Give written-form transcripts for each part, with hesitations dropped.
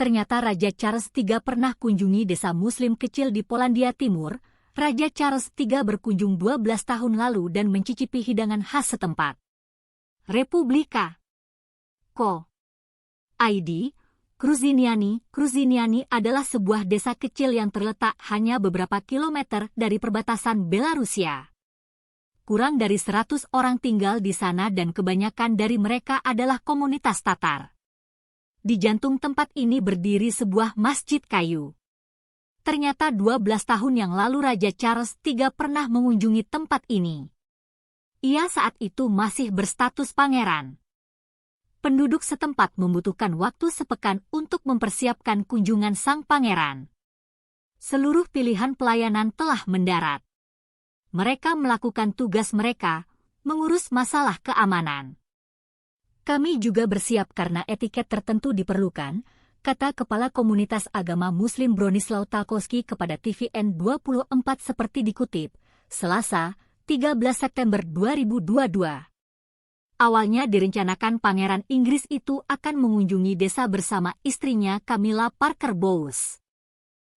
ternyata Raja Charles III pernah kunjungi desa muslim kecil di Polandia Timur. Raja Charles III berkunjung 12 tahun lalu dan mencicipi hidangan khas setempat. Republika Co. ID Kruziniani adalah sebuah desa kecil yang terletak hanya beberapa kilometer dari perbatasan Belarusia. Kurang dari 100 orang tinggal di sana dan kebanyakan dari mereka adalah komunitas Tatar. Di jantung tempat ini berdiri sebuah masjid kayu. Ternyata 12 tahun yang lalu Raja Charles III pernah mengunjungi tempat ini. Ia saat itu masih berstatus pangeran. Penduduk setempat membutuhkan waktu sepekan untuk mempersiapkan kunjungan sang pangeran. Seluruh pilihan pelayanan telah mendarat. Mereka melakukan tugas mereka, mengurus masalah keamanan. Kami juga bersiap karena etiket tertentu diperlukan, kata Kepala Komunitas Agama Muslim Bronislaw Talkowski kepada TVN24 seperti dikutip, Selasa, 13 September 2022. Awalnya direncanakan Pangeran Inggris itu akan mengunjungi desa bersama istrinya Camilla Parker Bowles.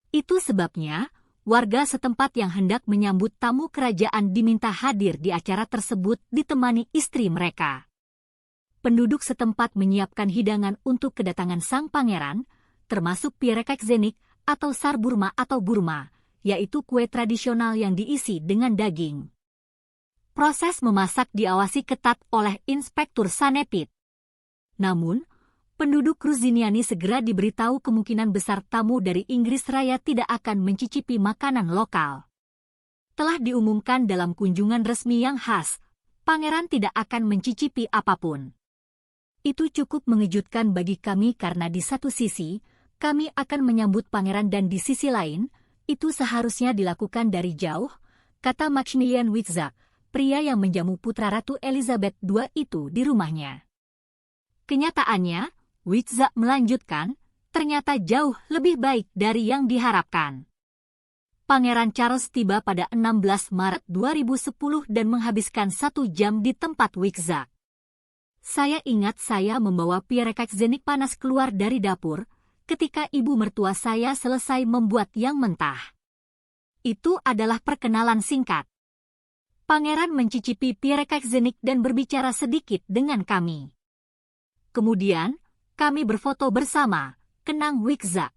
Itu sebabnya, warga setempat yang hendak menyambut tamu kerajaan diminta hadir di acara tersebut ditemani istri mereka. Penduduk setempat menyiapkan hidangan untuk kedatangan sang pangeran, termasuk pierekakzenik atau sarburma atau burma, yaitu kue tradisional yang diisi dengan daging. Proses memasak diawasi ketat oleh Inspektur Sanepid. Namun, penduduk Kruziniani segera diberitahu kemungkinan besar tamu dari Inggris Raya tidak akan mencicipi makanan lokal. Telah diumumkan dalam kunjungan resmi yang khas, pangeran tidak akan mencicipi apapun. Itu cukup mengejutkan bagi kami karena di satu sisi, kami akan menyambut pangeran dan di sisi lain, itu seharusnya dilakukan dari jauh, kata Maximilian Witzak, pria yang menjamu putra Ratu Elizabeth II itu di rumahnya. Kenyataannya, Witzak melanjutkan, ternyata jauh lebih baik dari yang diharapkan. Pangeran Charles tiba pada 16 Maret 2010 dan menghabiskan 1 jam di tempat Witzak. Saya ingat saya membawa pierekakzenik panas keluar dari dapur, ketika ibu mertua saya selesai membuat yang mentah. Itu adalah perkenalan singkat. Pangeran mencicipi pierekakzenik dan berbicara sedikit dengan kami. Kemudian, kami berfoto bersama, kenang Witzak.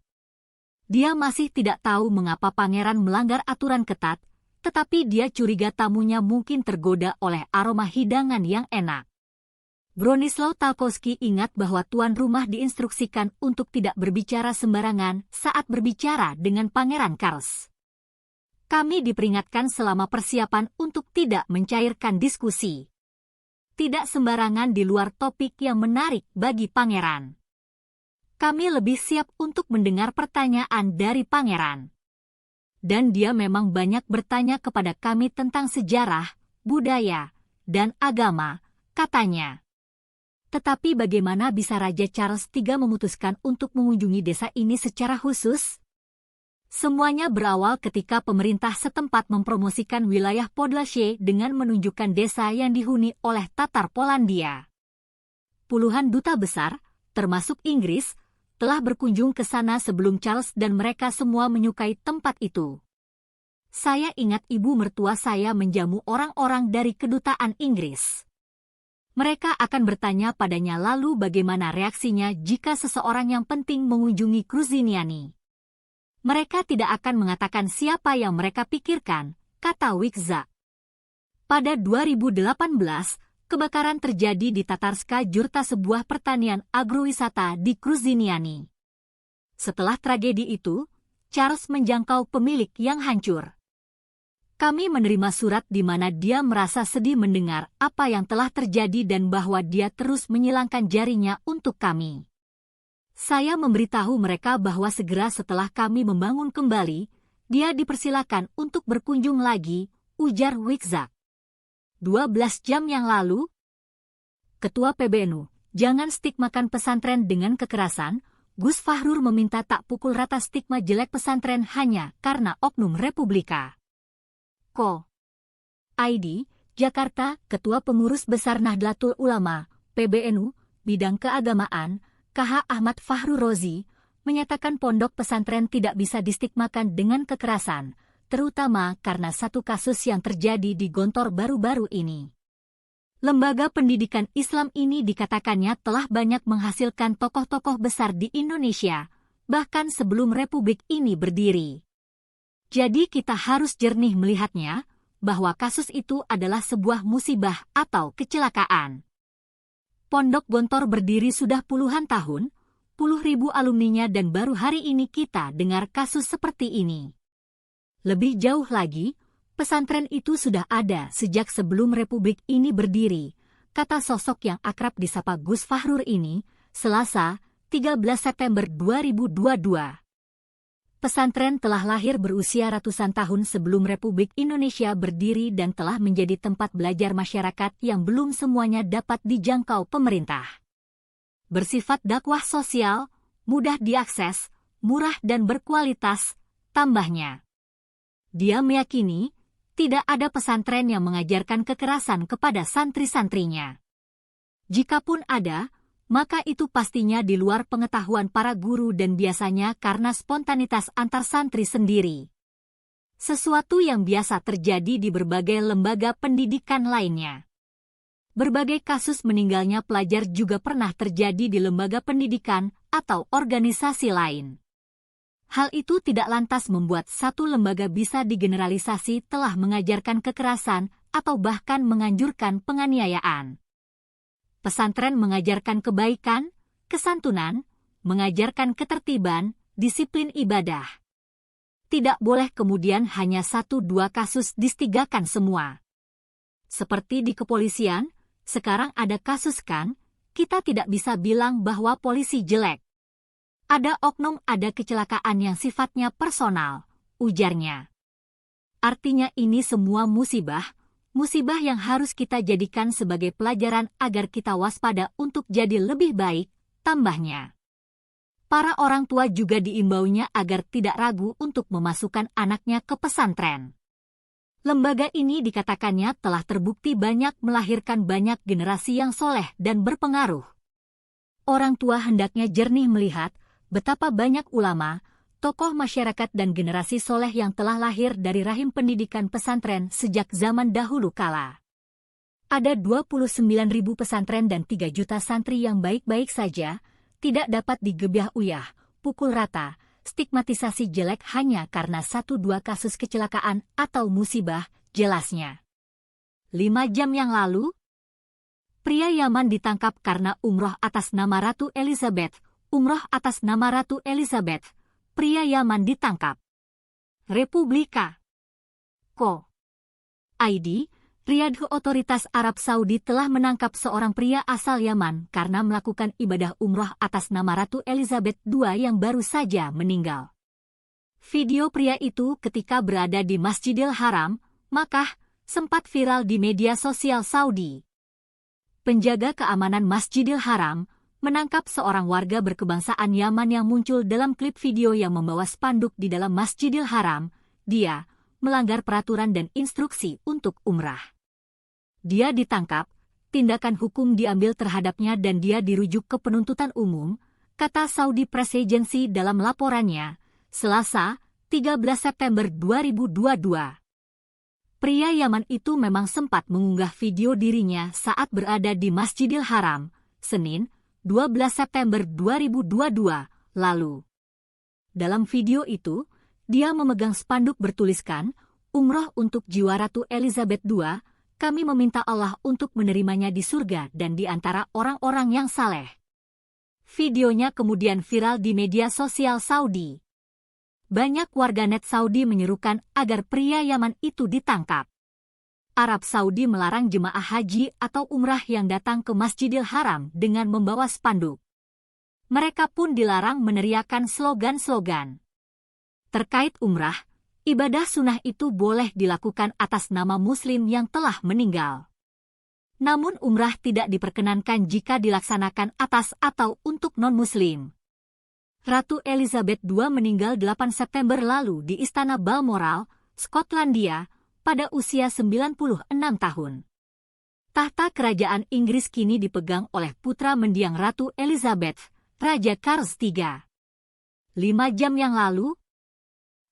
Dia masih tidak tahu mengapa pangeran melanggar aturan ketat, tetapi dia curiga tamunya mungkin tergoda oleh aroma hidangan yang enak. Bronislaw Talkowski ingat bahwa tuan rumah diinstruksikan untuk tidak berbicara sembarangan saat berbicara dengan Pangeran Charles. Kami diperingatkan selama persiapan untuk tidak mencairkan diskusi. Tidak sembarangan di luar topik yang menarik bagi pangeran. Kami lebih siap untuk mendengar pertanyaan dari pangeran. Dan dia memang banyak bertanya kepada kami tentang sejarah, budaya, dan agama, katanya. Tetapi bagaimana bisa Raja Charles III memutuskan untuk mengunjungi desa ini secara khusus? Semuanya berawal ketika pemerintah setempat mempromosikan wilayah Podlasie dengan menunjukkan desa yang dihuni oleh Tatar Polandia. Puluhan duta besar, termasuk Inggris, telah berkunjung ke sana sebelum Charles dan mereka semua menyukai tempat itu. Saya ingat ibu mertua saya menjamu orang-orang dari kedutaan Inggris. Mereka akan bertanya padanya lalu bagaimana reaksinya jika seseorang yang penting mengunjungi Kruziniani. Mereka tidak akan mengatakan siapa yang mereka pikirkan, kata Witzak. Pada 2018, kebakaran terjadi di Tatarska Jurta, sebuah pertanian agrowisata di Kruziniani. Setelah tragedi itu, Charles menjangkau pemilik yang hancur. Kami menerima surat di mana dia merasa sedih mendengar apa yang telah terjadi dan bahwa dia terus menyilangkan jarinya untuk kami. Saya memberitahu mereka bahwa segera setelah kami membangun kembali, dia dipersilakan untuk berkunjung lagi, ujar Witzak. 12 jam yang lalu, Ketua PBNU, jangan stigmakan pesantren dengan kekerasan, Gus Fahrur meminta tak pukul rata stigma jelek pesantren hanya karena oknum Republika. Ko. ID, Jakarta, Ketua Pengurus Besar Nahdlatul Ulama, PBNU, Bidang Keagamaan, KH Ahmad Fahru Rozi, menyatakan pondok pesantren tidak bisa distigmakan dengan kekerasan, terutama karena satu kasus yang terjadi di Gontor baru-baru ini. Lembaga pendidikan Islam ini dikatakannya telah banyak menghasilkan tokoh-tokoh besar di Indonesia, bahkan sebelum Republik ini berdiri. Jadi kita harus jernih melihatnya, bahwa kasus itu adalah sebuah musibah atau kecelakaan. Pondok Gontor berdiri sudah puluhan tahun, puluh ribu alumninya dan baru hari ini kita dengar kasus seperti ini. Lebih jauh lagi, pesantren itu sudah ada sejak sebelum Republik ini berdiri, kata sosok yang akrab disapa Gus Fahrur ini, Selasa, 13 September 2022. Pesantren telah lahir berusia ratusan tahun sebelum Republik Indonesia berdiri dan telah menjadi tempat belajar masyarakat yang belum semuanya dapat dijangkau pemerintah. Bersifat dakwah sosial, mudah diakses, murah dan berkualitas, tambahnya. Dia meyakini, tidak ada pesantren yang mengajarkan kekerasan kepada santri-santrinya. Jikapun ada, maka itu pastinya di luar pengetahuan para guru dan biasanya karena spontanitas antar santri sendiri. Sesuatu yang biasa terjadi di berbagai lembaga pendidikan lainnya. Berbagai kasus meninggalnya pelajar juga pernah terjadi di lembaga pendidikan atau organisasi lain. Hal itu tidak lantas membuat satu lembaga bisa digeneralisasi telah mengajarkan kekerasan atau bahkan menganjurkan penganiayaan. Pesantren mengajarkan kebaikan, kesantunan, mengajarkan ketertiban, disiplin ibadah. Tidak boleh kemudian hanya 1-2 kasus distigakan semua. Seperti di kepolisian, sekarang ada kasus kan, kita tidak bisa bilang bahwa polisi jelek. Ada oknum, ada kecelakaan yang sifatnya personal, ujarnya. Artinya ini semua musibah yang harus kita jadikan sebagai pelajaran agar kita waspada untuk jadi lebih baik, tambahnya. Para orang tua juga diimbaunya agar tidak ragu untuk memasukkan anaknya ke pesantren. Lembaga ini dikatakannya telah terbukti banyak melahirkan banyak generasi yang soleh dan berpengaruh. Orang tua hendaknya jernih melihat betapa banyak ulama, tokoh masyarakat dan generasi soleh yang telah lahir dari rahim pendidikan pesantren sejak zaman dahulu kala. Ada 29.000 pesantren dan 3 juta santri yang baik-baik saja, tidak dapat digebyah uyah, pukul rata, stigmatisasi jelek hanya karena 1-2 kasus kecelakaan atau musibah, jelasnya. 5 jam yang lalu, pria Yaman ditangkap karena umroh atas nama Ratu Elizabeth, pria Yaman ditangkap. Republika. Ko. ID, Riyadh. Otoritas Arab Saudi telah menangkap seorang pria asal Yaman karena melakukan ibadah umroh atas nama Ratu Elizabeth II yang baru saja meninggal. Video pria itu ketika berada di Masjidil Haram, Makkah, sempat viral di media sosial Saudi. Penjaga keamanan Masjidil Haram menangkap seorang warga berkebangsaan Yaman yang muncul dalam klip video yang membawa spanduk di dalam Masjidil Haram. Dia melanggar peraturan dan instruksi untuk umrah. Dia ditangkap, tindakan hukum diambil terhadapnya dan dia dirujuk ke penuntutan umum, kata Saudi Press Agency dalam laporannya, Selasa, 13 September 2022. Pria Yaman itu memang sempat mengunggah video dirinya saat berada di Masjidil Haram, Senin, 12 September 2022 lalu. Dalam video itu, dia memegang spanduk bertuliskan, "Umroh untuk jiwa Ratu Elizabeth II, kami meminta Allah untuk menerimanya di surga dan di antara orang-orang yang saleh." Videonya kemudian viral di media sosial Saudi. Banyak warganet Saudi menyerukan agar pria Yaman itu ditangkap. Arab Saudi melarang jemaah haji atau umrah yang datang ke Masjidil Haram dengan membawa spanduk. Mereka pun dilarang meneriakkan slogan-slogan. Terkait umrah, ibadah sunnah itu boleh dilakukan atas nama muslim yang telah meninggal. Namun umrah tidak diperkenankan jika dilaksanakan atas atau untuk non-muslim. Ratu Elizabeth II meninggal 8 September lalu di Istana Balmoral, Skotlandia, pada usia 96 tahun. Tahta kerajaan Inggris kini dipegang oleh putra mendiang Ratu Elizabeth, Raja Charles III. 5 jam yang lalu?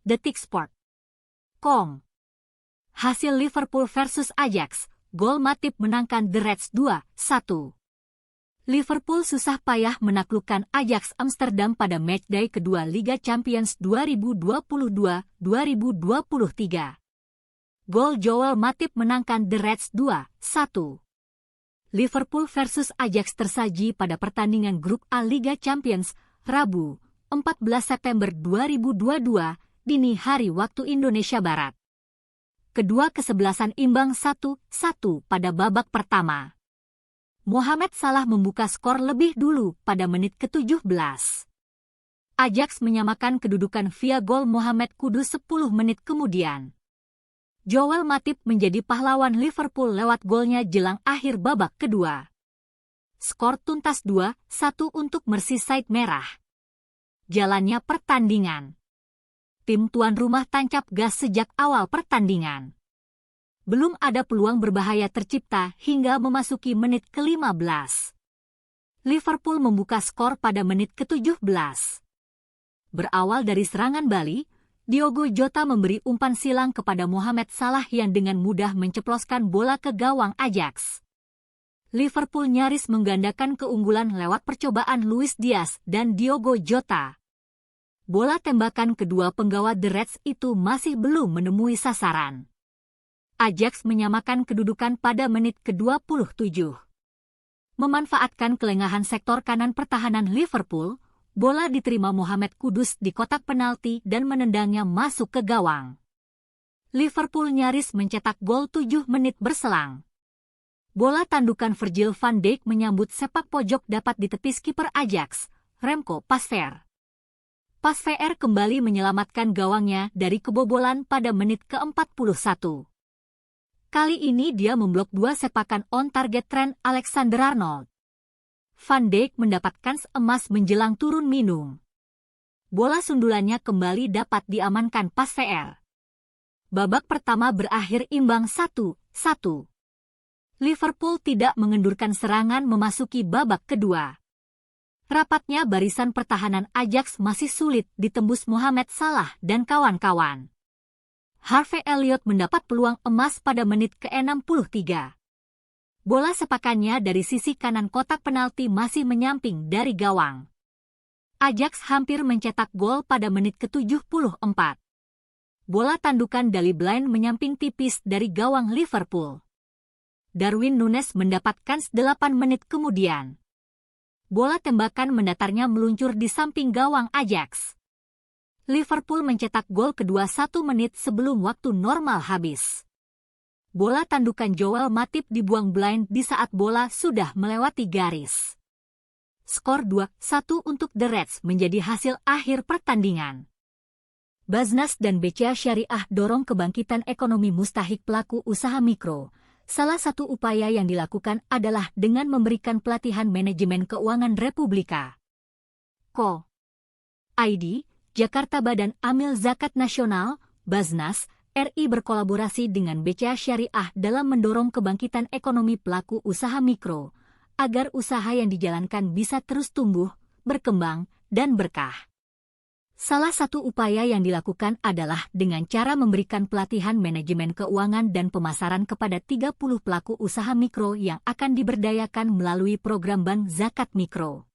Detiksport.com. Hasil Liverpool versus Ajax, gol Matip menangkan The Reds 2-1. Liverpool susah payah menaklukkan Ajax Amsterdam pada matchday kedua Liga Champions 2022-2023. Gol Joel Matip menangkan The Reds 2-1. Liverpool versus Ajax tersaji pada pertandingan grup A Liga Champions, Rabu, 14 September 2022, dini hari waktu Indonesia Barat. Kedua kesebelasan imbang 1-1 pada babak pertama. Mohamed Salah membuka skor lebih dulu pada menit ke-17. Ajax menyamakan kedudukan via gol Mohamed Kudus 10 menit kemudian. Joel Matip menjadi pahlawan Liverpool lewat golnya jelang akhir babak kedua. Skor tuntas 2-1 untuk Merseyside Merah. Jalannya pertandingan. Tim tuan rumah tancap gas sejak awal pertandingan. Belum ada peluang berbahaya tercipta hingga memasuki menit ke-15. Liverpool membuka skor pada menit ke-17. Berawal dari serangan Bali, Diogo Jota memberi umpan silang kepada Mohamed Salah yang dengan mudah menceploskan bola ke gawang Ajax. Liverpool nyaris menggandakan keunggulan lewat percobaan Luis Diaz dan Diogo Jota. Bola tembakan kedua penggawa The Reds itu masih belum menemui sasaran. Ajax menyamakan kedudukan pada menit ke-27. Memanfaatkan kelengahan sektor kanan pertahanan Liverpool, bola diterima Mohamed Kudus di kotak penalti dan menendangnya masuk ke gawang. Liverpool nyaris mencetak gol 7 menit berselang. Bola tandukan Virgil van Dijk menyambut sepak pojok dapat ditepis kiper Ajax, Remco Pasveer. Pasveer kembali menyelamatkan gawangnya dari kebobolan pada menit ke-41. Kali ini dia memblok 2 sepakan on-target Trent Alexander-Arnold. Van Dijk mendapatkan emas menjelang turun minum. Bola sundulannya kembali dapat diamankan Pasveer. Babak pertama berakhir imbang 1-1. Liverpool tidak mengendurkan serangan memasuki babak kedua. Rapatnya barisan pertahanan Ajax masih sulit ditembus Mohamed Salah dan kawan-kawan. Harvey Elliott mendapat peluang emas pada menit ke-63. Bola sepakannya dari sisi kanan kotak penalti masih menyamping dari gawang. Ajax hampir mencetak gol pada menit ke-74. Bola tandukan Daley Blind menyamping tipis dari gawang Liverpool. Darwin Núñez mendapatkan 8 menit kemudian. Bola tembakan mendatarnya meluncur di samping gawang Ajax. Liverpool mencetak gol kedua 1 menit sebelum waktu normal habis. Bola tandukan Joel Matip dibuang Blind di saat bola sudah melewati garis. Skor 2-1 untuk The Reds menjadi hasil akhir pertandingan. Basnas dan BCA Syariah dorong kebangkitan ekonomi mustahik pelaku usaha mikro. Salah satu upaya yang dilakukan adalah dengan memberikan pelatihan manajemen keuangan Republika. Co. ID Jakarta Badan Amil Zakat Nasional, Basnas, RI berkolaborasi dengan BCA Syariah dalam mendorong kebangkitan ekonomi pelaku usaha mikro, agar usaha yang dijalankan bisa terus tumbuh, berkembang, dan berkah. Salah satu upaya yang dilakukan adalah dengan cara memberikan pelatihan manajemen keuangan dan pemasaran kepada 30 pelaku usaha mikro yang akan diberdayakan melalui program Bank Zakat Mikro.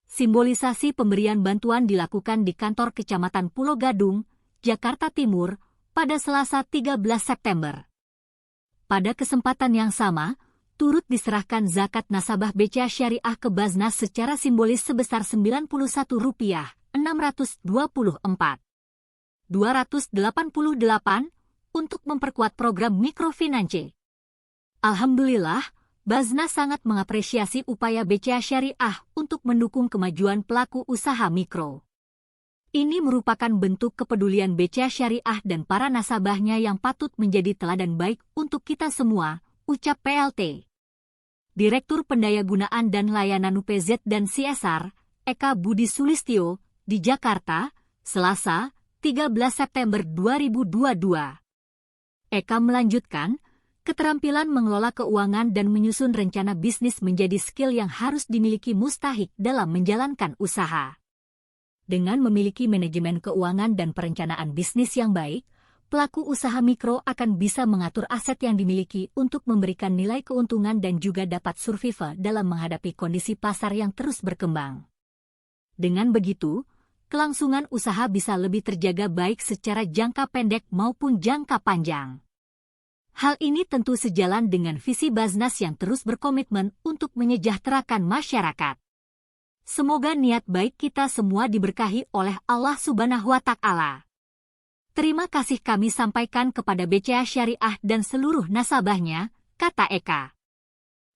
Simbolisasi pemberian bantuan dilakukan di kantor Kecamatan Pulau Gadung, Jakarta Timur, pada Selasa 13 September. Pada kesempatan yang sama, turut diserahkan zakat nasabah BCA Syariah ke Basnas secara simbolis sebesar Rp91.624.288 untuk memperkuat program mikrofinance. Alhamdulillah, Basnas sangat mengapresiasi upaya BCA Syariah untuk mendukung kemajuan pelaku usaha mikro. Ini merupakan bentuk kepedulian BCA Syariah dan para nasabahnya yang patut menjadi teladan baik untuk kita semua, ucap PLT. Direktur Pendayagunaan dan Layanan UPZ dan CSR, Eka Budi Sulistyo, di Jakarta, Selasa, 13 September 2022. Eka melanjutkan, keterampilan mengelola keuangan dan menyusun rencana bisnis menjadi skill yang harus dimiliki mustahik dalam menjalankan usaha. Dengan memiliki manajemen keuangan dan perencanaan bisnis yang baik, pelaku usaha mikro akan bisa mengatur aset yang dimiliki untuk memberikan nilai keuntungan dan juga dapat survival dalam menghadapi kondisi pasar yang terus berkembang. Dengan begitu, kelangsungan usaha bisa lebih terjaga baik secara jangka pendek maupun jangka panjang. Hal ini tentu sejalan dengan visi Baznas yang terus berkomitmen untuk menyejahterakan masyarakat. Semoga niat baik kita semua diberkahi oleh Allah Subhanahu wa Ta'ala. Terima kasih kami sampaikan kepada BCA Syariah dan seluruh nasabahnya, kata Eka.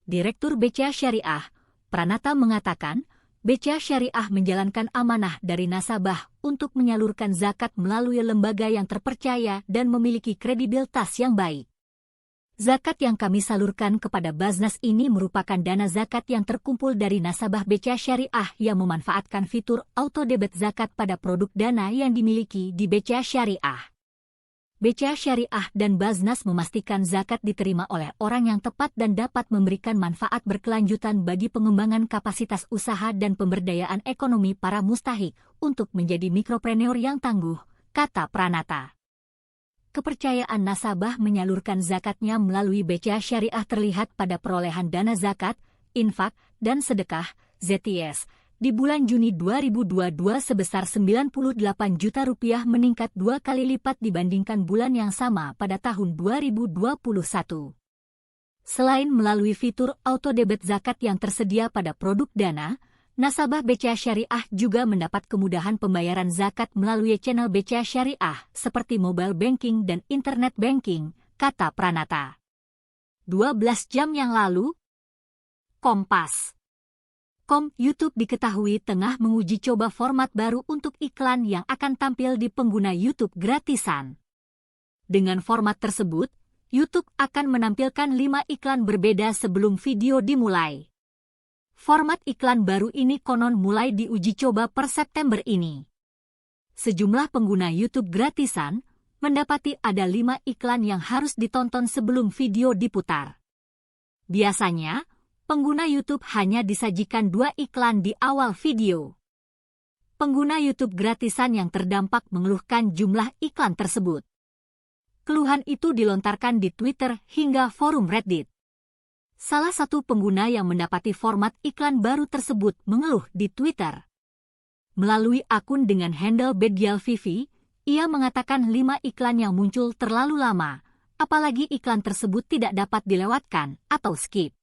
Direktur BCA Syariah, Pranata mengatakan, BCA Syariah menjalankan amanah dari nasabah untuk menyalurkan zakat melalui lembaga yang terpercaya dan memiliki kredibilitas yang baik. Zakat yang kami salurkan kepada Baznas ini merupakan dana zakat yang terkumpul dari nasabah BCA Syariah yang memanfaatkan fitur auto debit zakat pada produk dana yang dimiliki di BCA Syariah. BCA Syariah dan Baznas memastikan zakat diterima oleh orang yang tepat dan dapat memberikan manfaat berkelanjutan bagi pengembangan kapasitas usaha dan pemberdayaan ekonomi para mustahik untuk menjadi mikropreneur yang tangguh, kata Pranata. Kepercayaan nasabah menyalurkan zakatnya melalui BCA Syariah terlihat pada perolehan dana zakat, infak, dan sedekah, ZTS, di bulan Juni 2022 sebesar Rp98 juta meningkat 2 kali lipat dibandingkan bulan yang sama pada tahun 2021. Selain melalui fitur auto debit zakat yang tersedia pada produk dana, nasabah BCA Syariah juga mendapat kemudahan pembayaran zakat melalui channel BCA Syariah seperti mobile banking dan internet banking, kata Pranata. 12 jam yang lalu, Kompas. YouTube diketahui tengah menguji coba format baru untuk iklan yang akan tampil di pengguna YouTube gratisan. Dengan format tersebut, YouTube akan menampilkan 5 iklan berbeda sebelum video dimulai. Format iklan baru ini konon mulai diuji coba per September ini. Sejumlah pengguna YouTube gratisan mendapati ada 5 iklan yang harus ditonton sebelum video diputar. Biasanya, pengguna YouTube hanya disajikan 2 iklan di awal video. Pengguna YouTube gratisan yang terdampak mengeluhkan jumlah iklan tersebut. Keluhan itu dilontarkan di Twitter hingga forum Reddit. Salah satu pengguna yang mendapati format iklan baru tersebut mengeluh di Twitter. Melalui akun dengan handle @bedgyalvivi, ia mengatakan 5 iklan yang muncul terlalu lama, apalagi iklan tersebut tidak dapat dilewatkan atau skip.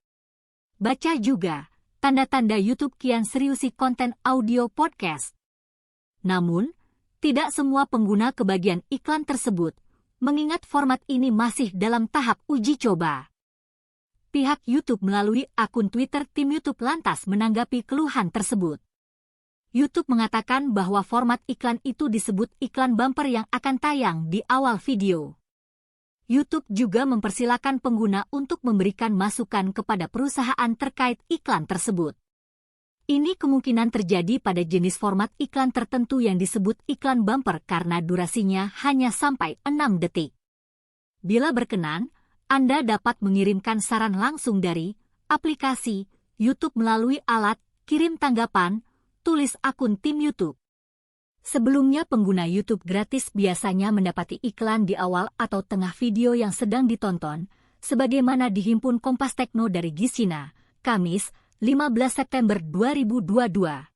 Baca juga, tanda-tanda YouTube kian seriusi konten audio podcast. Namun, tidak semua pengguna kebagian iklan tersebut, mengingat format ini masih dalam tahap uji coba. Pihak YouTube melalui akun Twitter tim YouTube lantas menanggapi keluhan tersebut. YouTube mengatakan bahwa format iklan itu disebut iklan bumper yang akan tayang di awal video. YouTube juga mempersilakan pengguna untuk memberikan masukan kepada perusahaan terkait iklan tersebut. Ini kemungkinan terjadi pada jenis format iklan tertentu yang disebut iklan bumper karena durasinya hanya sampai 6 detik. Bila berkenan, Anda dapat mengirimkan saran langsung dari aplikasi YouTube melalui alat kirim tanggapan, tulis akun tim YouTube. Sebelumnya pengguna YouTube gratis biasanya mendapati iklan di awal atau tengah video yang sedang ditonton, sebagaimana dihimpun Kompas Tekno dari Gisina, Kamis, 15 September 2022.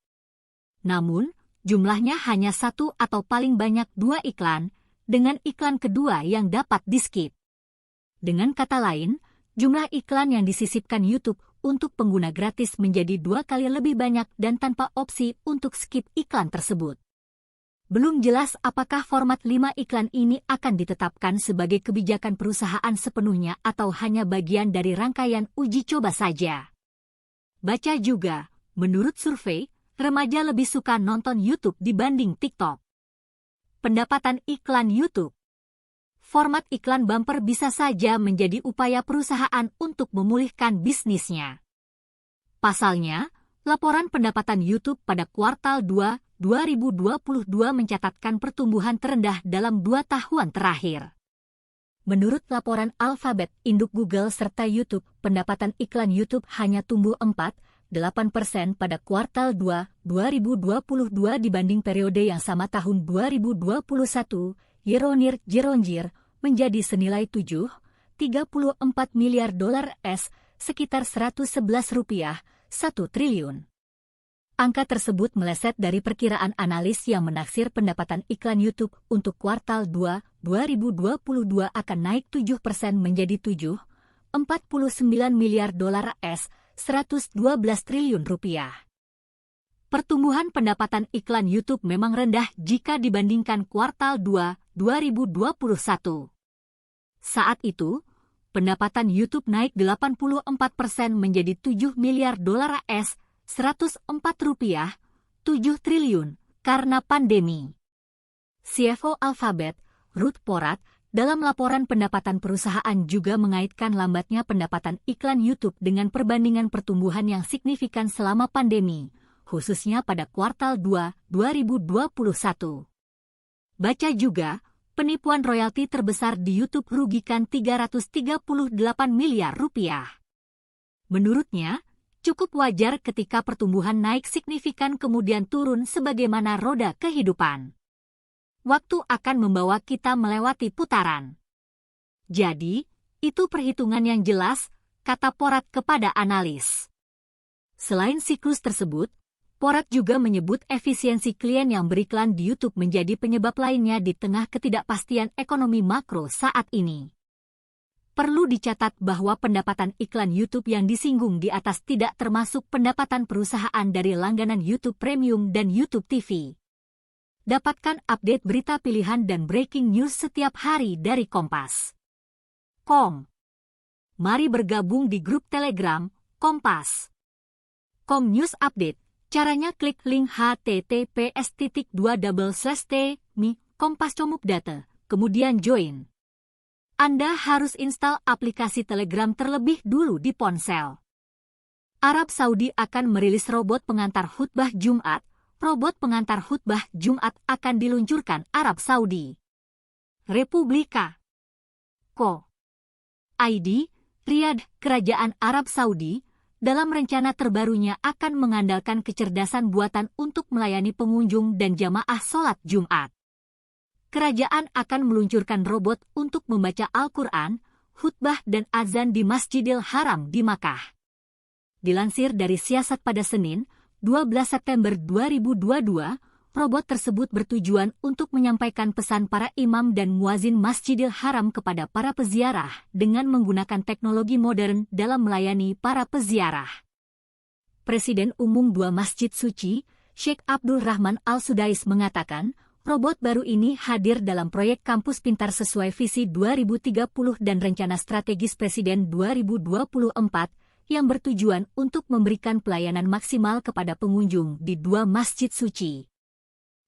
Namun, jumlahnya hanya 1 atau paling banyak 2 iklan, dengan iklan kedua yang dapat di-skip. Dengan kata lain, jumlah iklan yang disisipkan YouTube untuk pengguna gratis menjadi 2 kali lebih banyak dan tanpa opsi untuk skip iklan tersebut. Belum jelas apakah format 5 iklan ini akan ditetapkan sebagai kebijakan perusahaan sepenuhnya atau hanya bagian dari rangkaian uji coba saja. Baca juga, menurut survei, remaja lebih suka nonton YouTube dibanding TikTok. Pendapatan iklan YouTube. Format iklan bumper bisa saja menjadi upaya perusahaan untuk memulihkan bisnisnya. Pasalnya, laporan pendapatan YouTube pada kuartal 2 2022 mencatatkan pertumbuhan terendah dalam 2 tahun terakhir. Menurut laporan Alphabet, induk Google serta YouTube, pendapatan iklan YouTube hanya tumbuh 4,8% 8% pada kuartal 2, 2022 dibanding periode yang sama tahun 2021, year-on-year menjadi senilai 7,34 miliar dolar sekitar Rp111, 1 triliun. Angka tersebut meleset dari perkiraan analis yang menaksir pendapatan iklan YouTube untuk kuartal 2, 2022 akan naik 7% menjadi 7,49 miliar dolar 112 triliun rupiah. Pertumbuhan pendapatan iklan YouTube memang rendah jika dibandingkan kuartal 2, 2021. Saat itu, pendapatan YouTube naik 84% menjadi 7 miliar dolar 104 rupiah, 7 triliun, karena pandemi. CFO Alphabet, Ruth Porat, dalam laporan pendapatan perusahaan juga mengaitkan lambatnya pendapatan iklan YouTube dengan perbandingan pertumbuhan yang signifikan selama pandemi, khususnya pada kuartal 2, 2021. Baca juga, penipuan royalti terbesar di YouTube rugikan 338 miliar rupiah. Menurutnya, cukup wajar ketika pertumbuhan naik signifikan kemudian turun sebagaimana roda kehidupan. Waktu akan membawa kita melewati putaran. Jadi, itu perhitungan yang jelas, kata Porat kepada analis. Selain siklus tersebut, Porat juga menyebut efisiensi klien yang beriklan di YouTube menjadi penyebab lainnya di tengah ketidakpastian ekonomi makro saat ini. Perlu dicatat bahwa pendapatan iklan YouTube yang disinggung di atas tidak termasuk pendapatan perusahaan dari langganan YouTube Premium dan YouTube TV. Dapatkan update berita pilihan dan breaking news setiap hari dari Kompas.com. Mari bergabung di grup Telegram Kompas. Com News Update. Caranya klik link https://t.me/kompas.com/data, kemudian join. Anda harus install aplikasi Telegram terlebih dulu di ponsel. Arab Saudi akan merilis robot pengantar khutbah Jumat. Robot pengantar khutbah Jumat akan diluncurkan Arab Saudi. Republika.co.id, Riyadh, Kerajaan Arab Saudi, dalam rencana terbarunya akan mengandalkan kecerdasan buatan untuk melayani pengunjung dan jamaah sholat Jumat. Kerajaan akan meluncurkan robot untuk membaca Al-Quran, khutbah dan azan di Masjidil Haram di Makkah. Dilansir dari Siasat pada Senin, 12 September 2022, robot tersebut bertujuan untuk menyampaikan pesan para imam dan muazin Masjidil Haram kepada para peziarah dengan menggunakan teknologi modern dalam melayani para peziarah. Presiden Umum dua Masjid Suci, Sheikh Abdul Rahman Al-Sudais mengatakan, robot baru ini hadir dalam proyek Kampus Pintar sesuai visi 2030 dan rencana strategis Presiden 2024, yang bertujuan untuk memberikan pelayanan maksimal kepada pengunjung di dua masjid suci.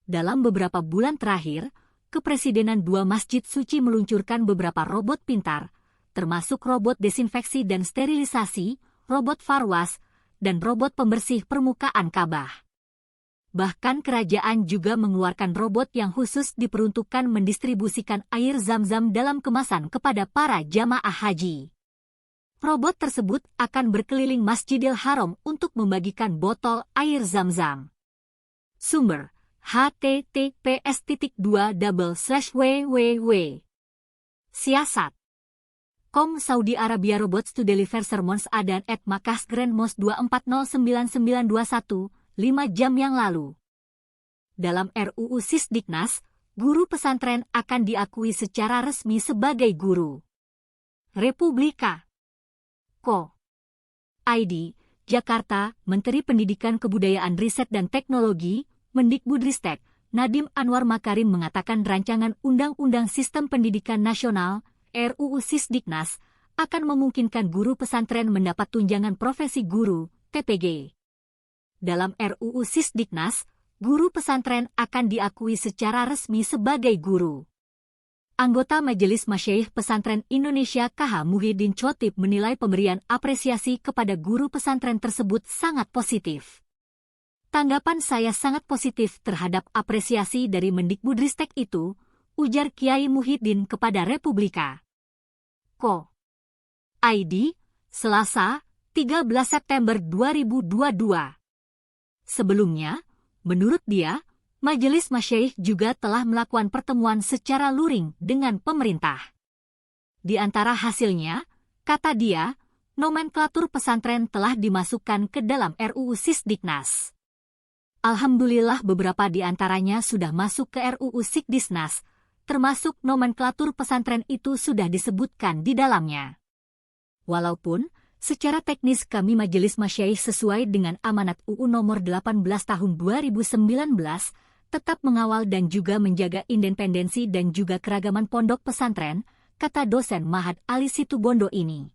Dalam beberapa bulan terakhir, Kepresidenan dua masjid suci meluncurkan beberapa robot pintar, termasuk robot desinfeksi dan sterilisasi, robot farwas, dan robot pembersih permukaan Ka'bah. Bahkan kerajaan juga mengeluarkan robot yang khusus diperuntukkan mendistribusikan air zam-zam dalam kemasan kepada para jamaah haji. Robot tersebut akan berkeliling Masjidil Haram untuk membagikan botol air zam-zam. Sumber https://www. Siasat.com Saudi Arabia Robots to deliver sermons Adhan at Makkah's Grand Mosque 24099921, 5 jam yang lalu. Dalam RUU Sisdiknas, guru pesantren akan diakui secara resmi sebagai guru. Republika.co.id, Jakarta, Menteri Pendidikan Kebudayaan Riset dan Teknologi, Mendikbudristek, Nadiem Anwar Makarim mengatakan rancangan Undang-Undang Sistem Pendidikan Nasional, RUU Sisdiknas, akan memungkinkan guru pesantren mendapat tunjangan profesi guru, TPG. Dalam RUU Sisdiknas, guru pesantren akan diakui secara resmi sebagai guru. Anggota Majelis Masyaikh Pesantren Indonesia KH Muhyiddin Chotib menilai pemberian apresiasi kepada guru pesantren tersebut sangat positif. Tanggapan saya sangat positif terhadap apresiasi dari Mendikbudristek itu, ujar Kiai Muhyiddin kepada Republika.co.id, Selasa, 13 September 2022. Sebelumnya, menurut dia, Majelis Masyaikh juga telah melakukan pertemuan secara luring dengan pemerintah. Di antara hasilnya, kata dia, nomenklatur pesantren telah dimasukkan ke dalam RUU Sisdiknas. Alhamdulillah beberapa di antaranya sudah masuk ke RUU Sikdisnas, termasuk nomenklatur pesantren itu sudah disebutkan di dalamnya. Walaupun, secara teknis kami Majelis Masyaikh sesuai dengan amanat UU nomor 18 tahun 2019, tetap mengawal dan juga menjaga independensi dan juga keragaman pondok pesantren, kata dosen Mahat Ali Situbondo ini.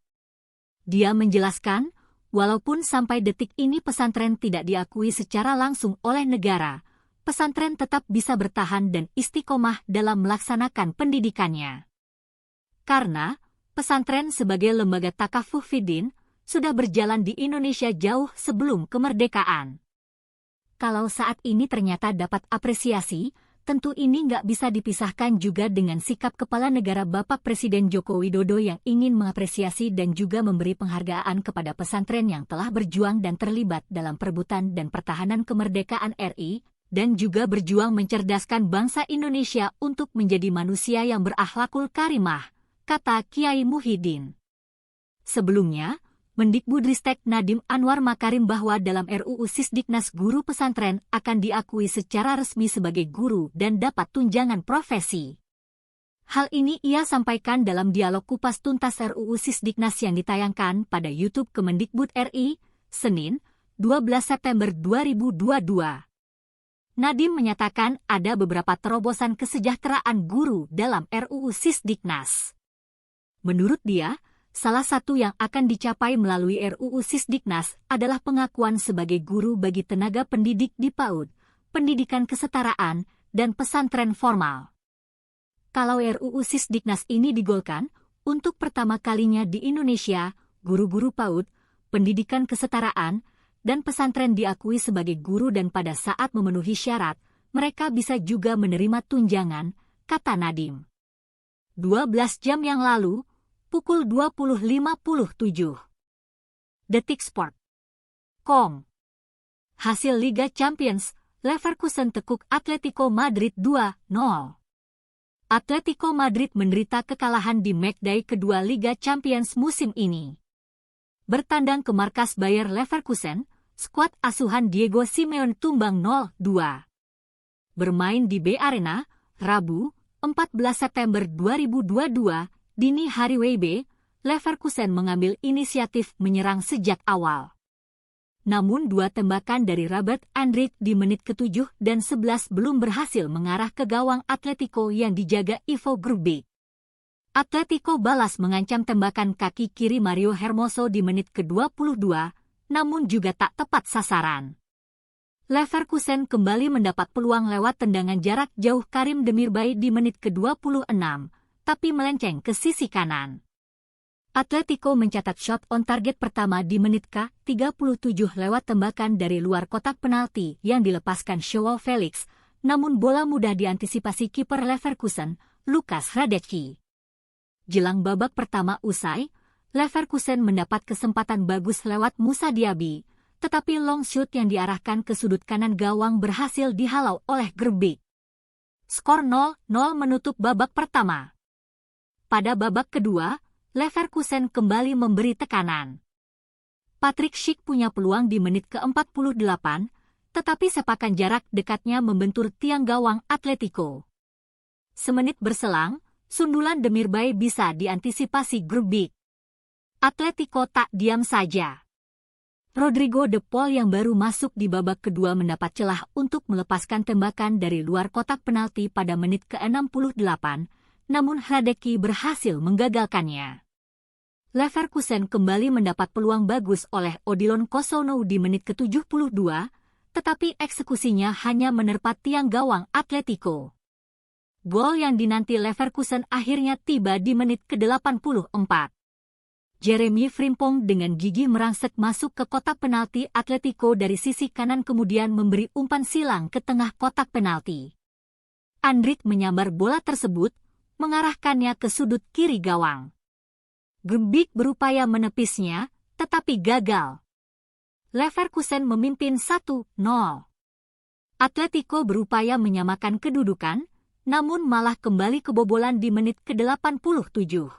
Dia menjelaskan, walaupun sampai detik ini pesantren tidak diakui secara langsung oleh negara, pesantren tetap bisa bertahan dan istiqomah dalam melaksanakan pendidikannya. Karena, pesantren sebagai lembaga takaful fiddin sudah berjalan di Indonesia jauh sebelum kemerdekaan. Kalau saat ini ternyata dapat apresiasi, tentu ini nggak bisa dipisahkan juga dengan sikap Kepala Negara Bapak Presiden Joko Widodo yang ingin mengapresiasi dan juga memberi penghargaan kepada pesantren yang telah berjuang dan terlibat dalam perebutan dan pertahanan kemerdekaan RI, dan juga berjuang mencerdaskan bangsa Indonesia untuk menjadi manusia yang berakhlakul karimah, kata Kiai Muhyiddin. Sebelumnya, Mendikbudristek Nadiem Anwar Makarim bahwa dalam RUU Sisdiknas guru pesantren akan diakui secara resmi sebagai guru dan dapat tunjangan profesi. Hal ini ia sampaikan dalam dialog kupas tuntas RUU Sisdiknas yang ditayangkan pada YouTube Kemendikbud RI, Senin, 12 September 2022. Nadiem menyatakan ada beberapa terobosan kesejahteraan guru dalam RUU Sisdiknas. Menurut dia, salah satu yang akan dicapai melalui RUU Sisdiknas adalah pengakuan sebagai guru bagi tenaga pendidik di PAUD, pendidikan kesetaraan, dan pesantren formal. Kalau RUU Sisdiknas ini digolkan, untuk pertama kalinya di Indonesia, guru-guru PAUD, pendidikan kesetaraan, dan pesantren diakui sebagai guru dan pada saat memenuhi syarat, mereka bisa juga menerima tunjangan, kata Nadiem. 12 jam yang lalu, pukul 20.57. Detik Sport.com. Hasil Liga Champions, Leverkusen tekuk Atletico Madrid 2-0. Atletico Madrid menderita kekalahan di matchday kedua Liga Champions musim ini. Bertandang ke markas Bayer Leverkusen, skuad asuhan Diego Simeone tumbang 0-2. Bermain di B Arena, Rabu, 14 September 2022, dini hari WIB, Leverkusen mengambil inisiatif menyerang sejak awal. Namun dua tembakan dari Robert Andrich di menit ke-7 dan 11 belum berhasil mengarah ke gawang Atletico yang dijaga Ivo Grbić. Atletico balas mengancam tembakan kaki kiri Mario Hermoso di menit ke-22, namun juga tak tepat sasaran. Leverkusen kembali mendapat peluang lewat tendangan jarak jauh Karim Demirbay di menit ke-26, tapi melenceng ke sisi kanan. Atletico mencatat shot on target pertama di menit ke-37 lewat tembakan dari luar kotak penalti yang dilepaskan Joao Felix, namun bola mudah diantisipasi kiper Leverkusen, Lukas Hradecky. Jelang babak pertama usai, Leverkusen mendapat kesempatan bagus lewat Musa Diaby, tetapi long shoot yang diarahkan ke sudut kanan gawang berhasil dihalau oleh Grbić. Skor 0-0 menutup babak pertama. Pada babak kedua, Leverkusen kembali memberi tekanan. Patrick Schick punya peluang di menit ke-48, tetapi sepakan jarak dekatnya membentur tiang gawang Atletico. Semenit berselang, sundulan Demirbay bisa diantisipasi Grbić. Atletico tak diam saja. Rodrigo De Paul yang baru masuk di babak kedua mendapat celah untuk melepaskan tembakan dari luar kotak penalti pada menit ke-68, namun Hradecky berhasil menggagalkannya. Leverkusen kembali mendapat peluang bagus oleh Odilon Kosonou di menit ke-72, tetapi eksekusinya hanya menerpa tiang gawang Atletico. Gol yang dinanti Leverkusen akhirnya tiba di menit ke-84. Jeremy Frimpong dengan gigih merangsek masuk ke kotak penalti Atletico dari sisi kanan kemudian memberi umpan silang ke tengah kotak penalti. Andrich menyambar bola tersebut, mengarahkannya ke sudut kiri gawang. Grbić berupaya menepisnya, tetapi gagal. Leverkusen memimpin 1-0. Atletico berupaya menyamakan kedudukan, namun malah kembali kebobolan di menit ke-87.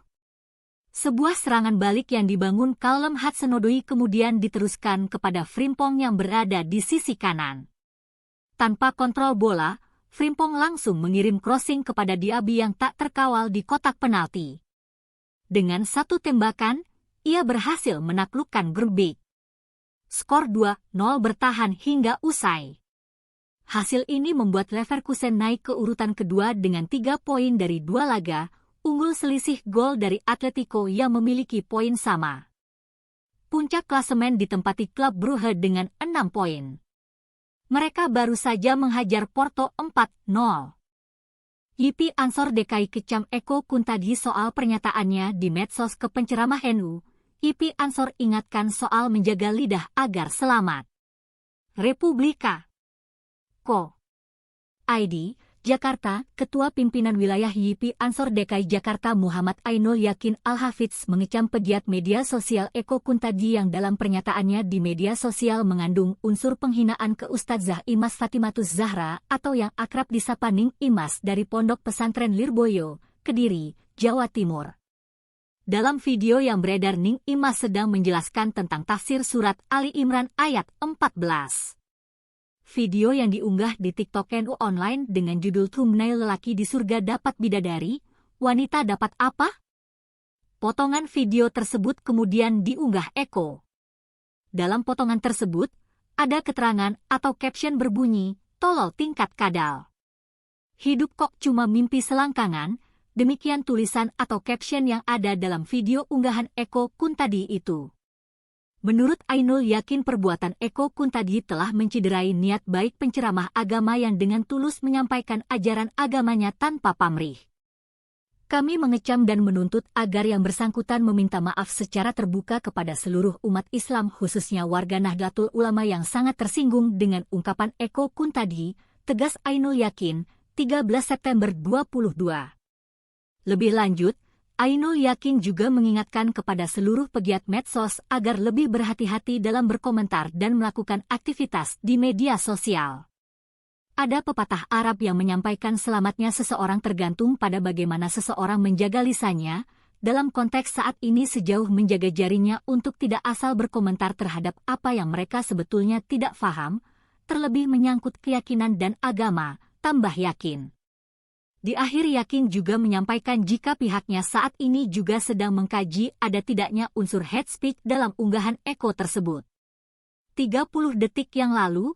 Sebuah serangan balik yang dibangun Callum Hudson-Odoi kemudian diteruskan kepada Frimpong yang berada di sisi kanan. Tanpa kontrol bola, Frimpong langsung mengirim crossing kepada Diaby yang tak terkawal di kotak penalti. Dengan satu tembakan, ia berhasil menaklukkan Gerbik. Skor 2-0 bertahan hingga usai. Hasil ini membuat Leverkusen naik ke urutan kedua dengan 3 poin dari 2 laga, unggul selisih gol dari Atletico yang memiliki poin sama. Puncak klasemen ditempati klub Brugge dengan 6 poin. Mereka baru saja menghajar Porto 4-0. YP Ansor DKI kecam Eko Kuntadi soal pernyataannya di medsos ke penceramah NU. YP Ansor ingatkan soal menjaga lidah agar selamat. Republika. Ko. ID, Jakarta, Ketua Pimpinan Wilayah YP Ansor DKI Jakarta Muhammad Ainul Yakin Al-Hafidz mengecam pegiat media sosial Eko Kuntadi yang dalam pernyataannya di media sosial mengandung unsur penghinaan ke Ustadzah Imas Fatimatus Zahra atau yang akrab disapa Ning Imas dari Pondok Pesantren Lirboyo, Kediri, Jawa Timur. Dalam video yang beredar, Ning Imas sedang menjelaskan tentang tafsir surat Ali Imran ayat 14. Video yang diunggah di TikTok NU Online dengan judul thumbnail "Lelaki di surga dapat bidadari, wanita dapat apa?" Potongan video tersebut kemudian diunggah Eko. Dalam potongan tersebut, ada keterangan atau caption berbunyi, "Tolol tingkat kadal. Hidup kok cuma mimpi selangkangan." Demikian tulisan atau caption yang ada dalam video unggahan Eko Kuntadi itu. Menurut Ainul Yakin, perbuatan Eko Kuntadi telah menciderai niat baik penceramah agama yang dengan tulus menyampaikan ajaran agamanya tanpa pamrih. Kami mengecam dan menuntut agar yang bersangkutan meminta maaf secara terbuka kepada seluruh umat Islam, khususnya warga Nahdlatul Ulama yang sangat tersinggung dengan ungkapan Eko Kuntadi, tegas Ainul Yakin, 13 September 2022. Lebih lanjut, Ainul Yakin juga mengingatkan kepada seluruh pegiat medsos agar lebih berhati-hati dalam berkomentar dan melakukan aktivitas di media sosial. Ada pepatah Arab yang menyampaikan selamatnya seseorang tergantung pada bagaimana seseorang menjaga lisannya, dalam konteks saat ini sejauh menjaga jarinya untuk tidak asal berkomentar terhadap apa yang mereka sebetulnya tidak paham, terlebih menyangkut keyakinan dan agama, tambah Yakin. Di akhir, Yakin juga menyampaikan jika pihaknya saat ini juga sedang mengkaji ada tidaknya unsur hate speech dalam unggahan Eko tersebut. 30 detik yang lalu,